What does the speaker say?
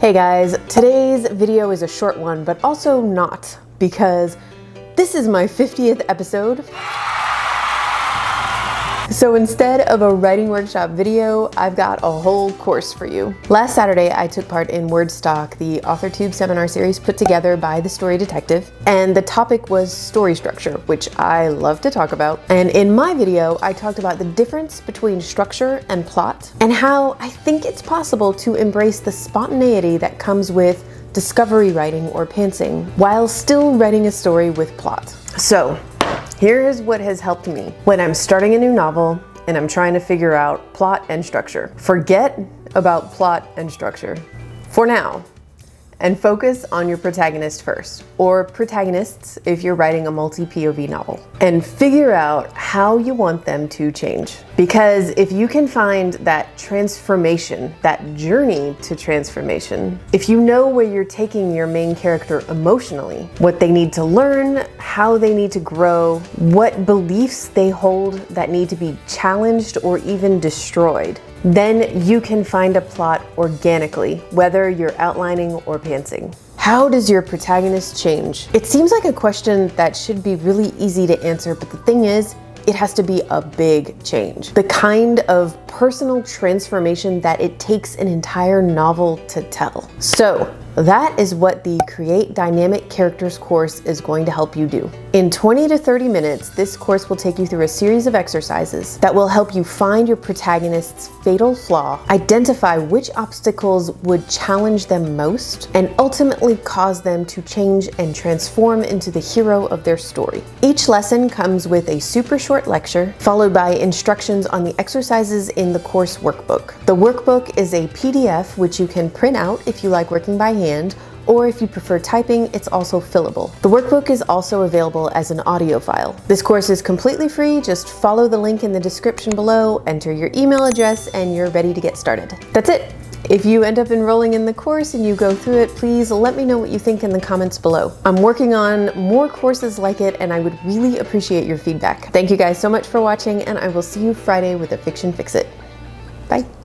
Hey guys, today's video is a short one, but also not, because this is my 50th episode. So instead of a writing workshop video, I've got a whole course for you. Last Saturday, I took part in WordStock, the AuthorTube seminar series put together by The Story Detective, and the topic was story structure, which I love to talk about. And in my video, I talked about the difference between structure and plot, and how I think it's possible to embrace the spontaneity that comes with discovery writing or pantsing, while still writing a story with plot. So, here's what has helped me when I'm starting a new novel and I'm trying to figure out plot and structure. Forget about plot and structure for now and focus on your protagonist first, or protagonists if you're writing a multi-POV novel, and figure out how you want them to change. Because if you can find that transformation, that journey to transformation, if you know where you're taking your main character emotionally, what they need to learn, how they need to grow, what beliefs they hold that need to be challenged or even destroyed, then you can find a plot organically, whether you're outlining or pantsing. How does your protagonist change? It seems like a question that should be really easy to answer, but the thing is, it has to be a big change. The kind of personal transformation that it takes an entire novel to tell. So, that is what the Create Dynamic Characters course is going to help you do. In 20 to 30 minutes, this course will take you through a series of exercises that will help you find your protagonist's fatal flaw, identify which obstacles would challenge them most, and ultimately cause them to change and transform into the hero of their story. Each lesson comes with a super short lecture, followed by instructions on the exercises in the course workbook. The workbook is a PDF which you can print out if you like working by hand, or if you prefer typing, it's also fillable. The workbook is also available as an audio file. This course is completely free. Just follow the link in the description below, enter your email address, and you're ready to get started. That's it. If you end up enrolling in the course and you go through it, please let me know what you think in the comments below. I'm working on more courses like it, and I would really appreciate your feedback. Thank you guys so much for watching, and I will see you Friday with a Fiction Fix It. Bye.